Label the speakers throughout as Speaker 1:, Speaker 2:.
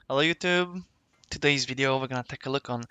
Speaker 1: Hello YouTube. Today's video we're gonna take a look on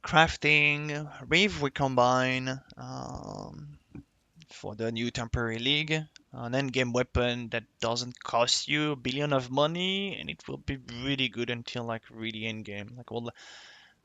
Speaker 1: crafting Reef Recombine for the new temporary league. An endgame weapon that doesn't cost you a billion of money and it will be really good until like really endgame. I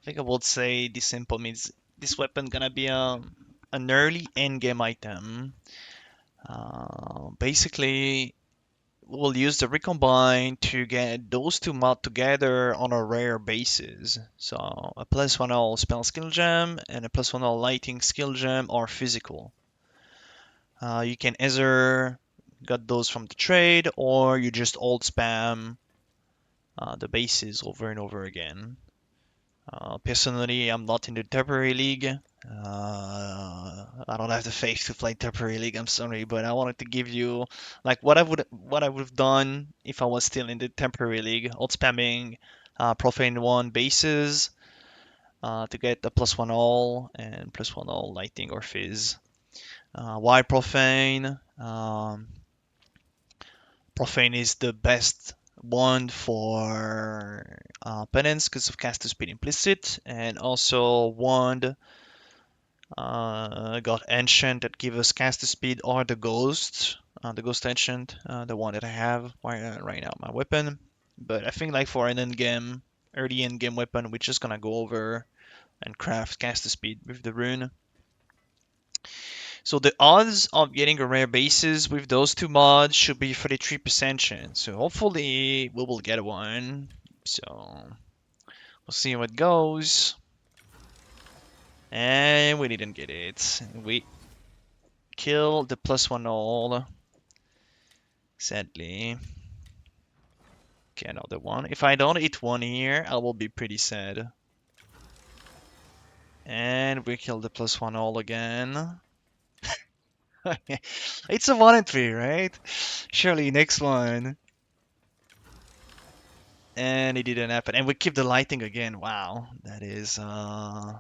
Speaker 1: think I would say this simple means this weapon gonna be an early endgame item. Basically we'll use the recombine to get those two mod together on a rare basis. So a +1 all spell skill gem and a +1 all lighting skill gem are physical. You can either get those from the trade or you just old spam the bases over and over again. Personally, I'm not in the temporary league. I don't have the faith to play temporary league. I'm sorry, but I wanted to give you like what I would have done if I was still in the temporary league. Old spamming Profane Wand bases to get the +1 all and +1 all lighting or fizz. Why Profane? Profane is the best one for penance because of caster speed implicit, and also wand got ancient that give us caster speed or the ghost ancient, the one that I have right now, my weapon. But I think like for an endgame, early endgame weapon, we're just gonna go over and craft caster speed with the rune. So the odds of getting a rare basis with those two mods should be 33% chance. So hopefully we will get one. So we'll see how it goes. And we didn't get it. We killed the +1 all. Sadly. Okay, another one. If I don't hit one here, I will be pretty sad. And we killed the +1 all again. It's a 1 and 3, right? Surely next one. And it didn't happen. And we keep the lighting again. Wow. That is, I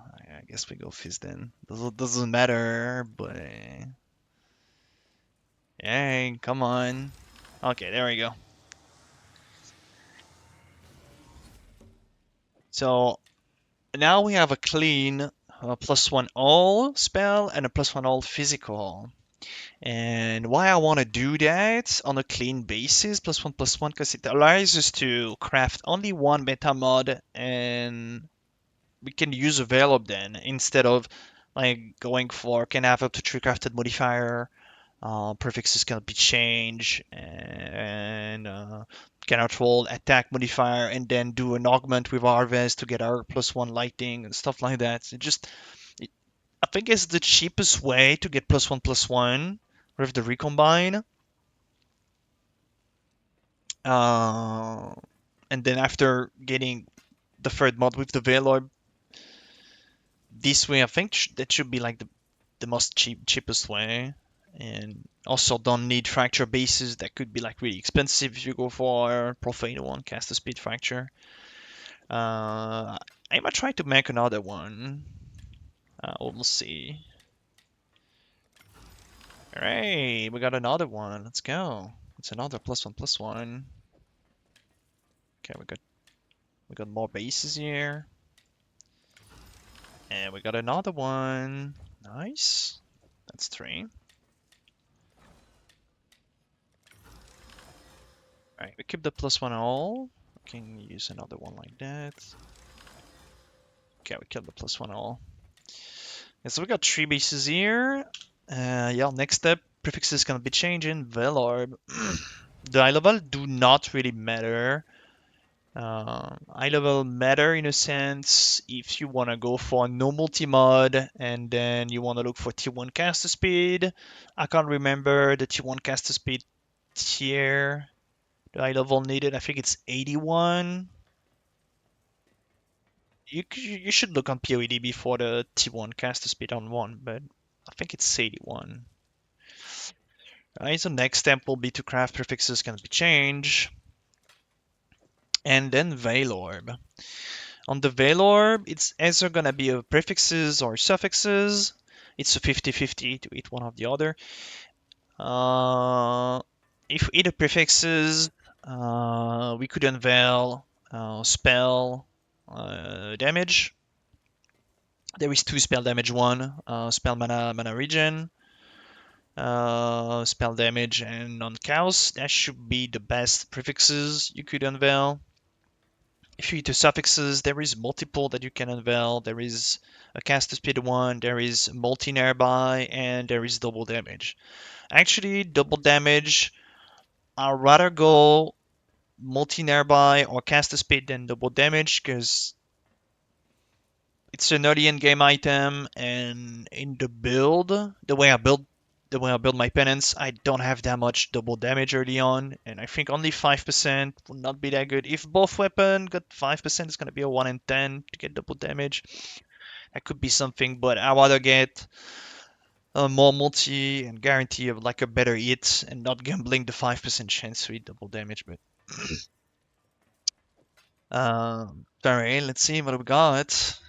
Speaker 1: guess we go fizz then. Doesn't matter, but... Hey, come on. Okay, there we go. So, now we have a clean +1 all spell and a +1 all physical. And why I want to do that on a clean basis, +1/+1, because it allows us to craft only one meta mod and we can use a Velob then instead of like going for can have up to 3 crafted modifier. Prefixes can be changed and cannot roll attack modifier and then do an augment with Harvest to get our +1 lighting and stuff like that. I think it's the cheapest way to get +1/+1 with the recombine. Uh, and then after getting the third mod with the Veloy, this way I think that should be like the most cheapest way. And also don't need fracture bases that could be like really expensive if you go for Profane Wand, caster speed fracture. I might try to make another one. We'll see. Alright, we got another one. Let's go. It's another +1/+1. Okay, we got more bases here. And we got another one. Nice. That's 3. Alright, we keep the +1 all. We can use another one like that. Okay, we killed the +1 all. Yeah, so we got 3 bases here. Yeah, next step, prefix is gonna be changing. Velorb. The eye level do not really matter. Eye level matter in a sense if you wanna go for no multi-mod and then you wanna look for T1 caster speed. I can't remember the T1 caster speed tier. The eye level needed, I think it's 81. You should look on POED for the T1 caster speed on 1, but I think it's 81. Alright, so next step will be to craft prefixes can be changed. And then Veil Orb. On the Veil Orb, it's either gonna be a prefixes or suffixes. It's a 50-50 to eat one of the other. If we eat a prefixes, we could unveil spell damage. There is two spell damage, one spell mana regen, spell damage, and non-chaos. That should be the best prefixes you could unveil. If you hit the suffixes, there is multiple that you can unveil. There is a caster speed one, there is multi nearby, and there is double damage. Actually, double damage, I'd rather go multi nearby or caster speed than double damage because it's an early end game item, and in the build, the way I build my penance, I don't have that much double damage early on, and I think only 5% would not be that good. If both weapon got 5%, it's gonna be a 1 in 10 to get double damage. That could be something, but I rather get a more multi and guarantee of like a better hit and not gambling the 5% chance to hit double damage. But sorry, let's see what we got.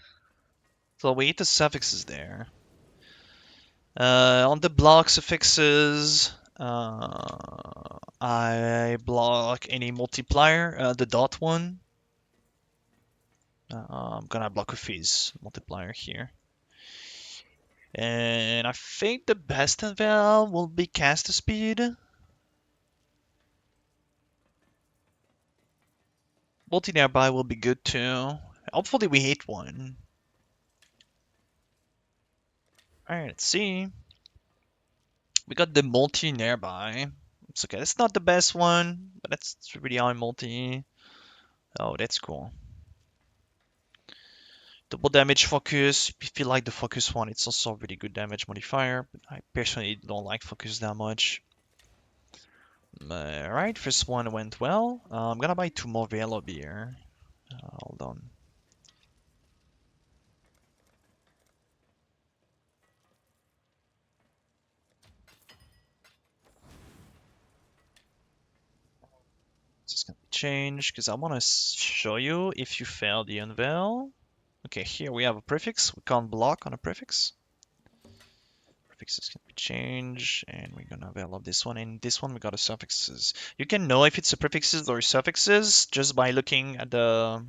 Speaker 1: So we hit the suffixes there. On the block suffixes, I block any multiplier, the dot one. I'm gonna block a fizz multiplier here. And I think the best unveil will be caster speed. Multi nearby will be good too. Hopefully we hit one. Alright, let's see. We got the multi nearby. It's okay. It's not the best one, but that's really on multi. Oh, that's cool. Double damage focus. If you like the focus one, it's also a really good damage modifier. But I personally don't like focus that much. Alright, first one went well. I'm gonna buy two more Velo beer. Hold on. This is gonna be changed because I want to show you if you fail the unveil. Okay, here we have a prefix. We can't block on a prefix. Prefixes can be changed, and we're gonna unveil this one. And this one we got a suffixes. You can know if it's a prefixes or suffixes just by looking at the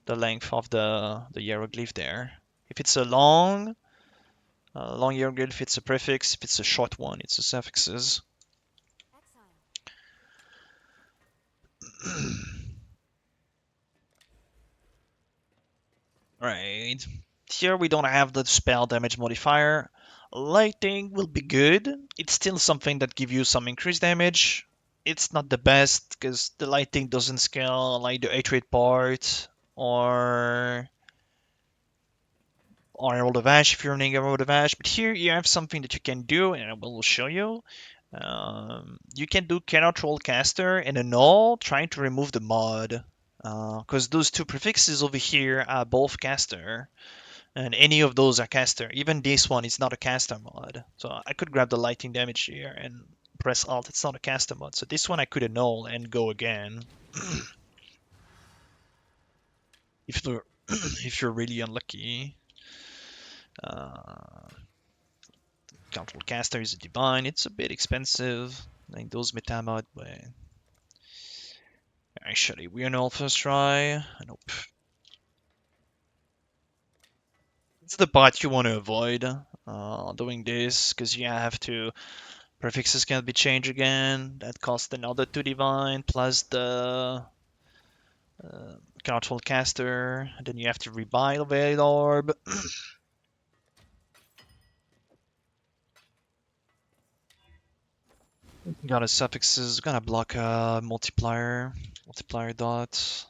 Speaker 1: length of the hieroglyph there. If it's a long hieroglyph, it's a prefix. If it's a short one, it's a suffixes. Right. Here we don't have the spell damage modifier. Lighting will be good. It's still something that gives you some increased damage. It's not the best because the lighting doesn't scale like the 8 rate part or Emerald of Ash if you're running Emerald of Ash. But here you have something that you can do, and I will show you. You can do cannot roll caster and a null trying to remove the mod. Because those two prefixes over here are both caster. And any of those are caster. Even this one is not a caster mod. So I could grab the lighting damage here and press Alt. It's not a caster mod. So this one I could annul and go again. if you're if you're really unlucky. Control caster is a divine. It's a bit expensive. Like those meta mod, but actually we annul first try. Nope. It's the part you want to avoid doing this because you have to. Prefixes can be changed again. That costs another 2 divine plus the control caster. Then you have to rebuy the Veiled Orb. Got a suffixes. Gonna block a multiplier. Multiplier dot.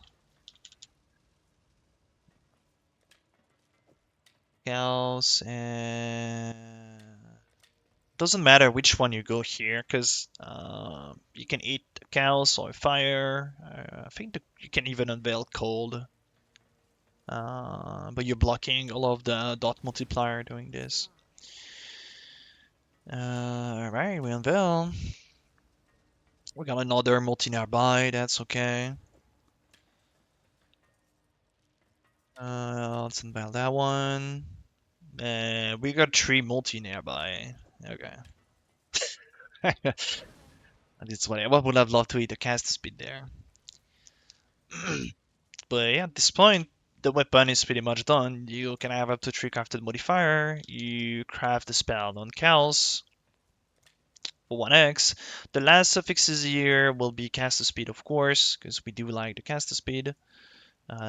Speaker 1: Cows and doesn't matter which one you go here because you can eat cows or fire. I think you can even unveil cold. But you're blocking all of the dot multiplier doing this. Alright, we unveil. We got another multi nearby, that's okay. Let's unveil that one. And we got 3 multi nearby. Okay. That's what I would have loved to eat a cast speed there. But yeah, at this point, the weapon is pretty much done. You can have up to 3 crafted modifier. You craft the spell on Chaos for 1x. The last suffixes here will be caster speed, of course, because we do like the caster speed.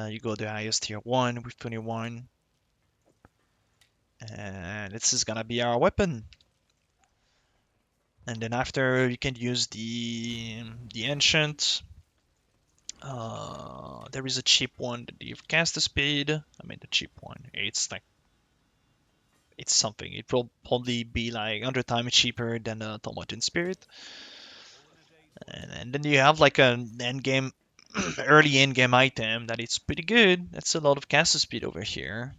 Speaker 1: You go the highest tier 1 with 21. And this is gonna be our weapon. And then after you can use the ancient. There is a cheap one that you caster speed. I mean the cheap one. It's something. It will probably be like 100 times cheaper than a Tomatin Spirit. And then you have like an end game, early end game item that it's pretty good. That's a lot of caster speed over here.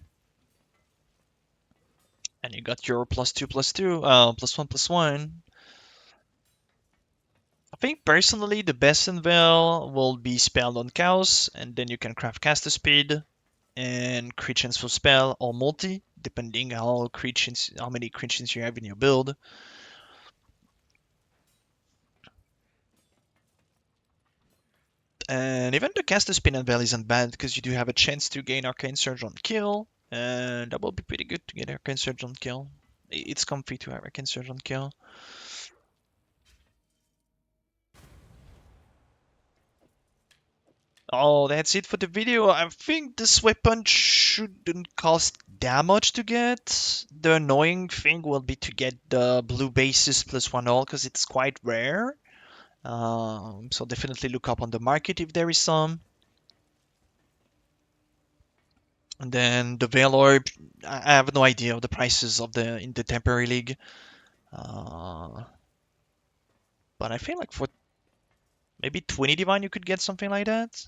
Speaker 1: And you got your +2/+2, +1/+1. I think personally the best unveil will be spelled on Chaos, and then you can craft caster speed and crit chance for spell or multi, depending how many crit chance you have in your build. And even the caster spin unveil isn't bad because you do have a chance to gain Arcane Surge on kill, and that will be pretty good to get Arcane Surge on kill. It's comfy to have Arcane Surge on kill. Oh, that's it for the video. I think this weapon shouldn't cost that much to get. The annoying thing will be to get the blue bases +1 all because it's quite rare. So definitely look up on the market if there is some. And then the Veil Orb, I have no idea of the prices of the in the temporary league. Uh, but I feel like for maybe 20 divine you could get something like that.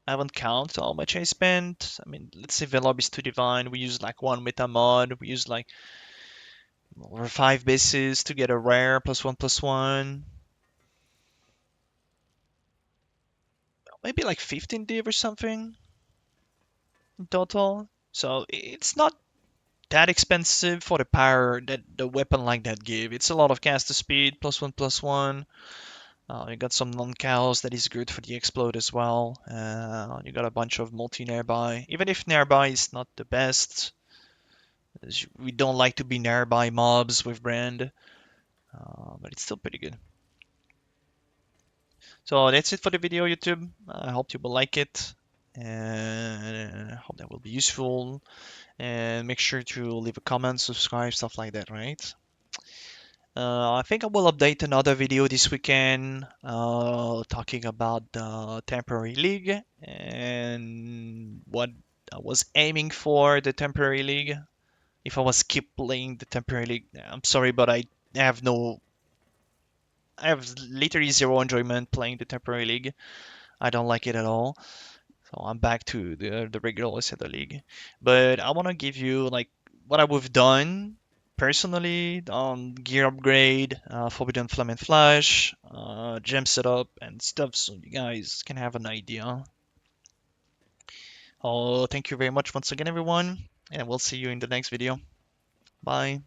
Speaker 1: I haven't counted how much I spent. I mean, let's say Veil Orb is 2 divine. We use like 1 meta mod. We use like over 5 bases to get a rare +1/+1. Maybe like 15 div or something in total. So it's not that expensive for the power that the weapon like that give. It's a lot of caster speed, +1/+1. You got some non-cows that is good for the explode as well. You got a bunch of multi nearby. Even if nearby is not the best, as we don't like to be nearby mobs with brand, but it's still pretty good. So that's it for the video, YouTube. I hope you will like it, and I hope that will be useful. And make sure to leave a comment, subscribe, stuff like that, right? I think I will update another video this weekend talking about the temporary league and what I was aiming for the temporary league. If I was keep playing the temporary league, I'm sorry, but have no, I have literally zero enjoyment playing the temporary league. I don't like it at all. So I'm back to the regular Cedar League. But I want to give you like what I would have done personally on gear upgrade, Forbidden Flame and Flash, gem setup and stuff so you guys can have an idea. Oh, thank you very much once again everyone, and we'll see you in the next video. Bye.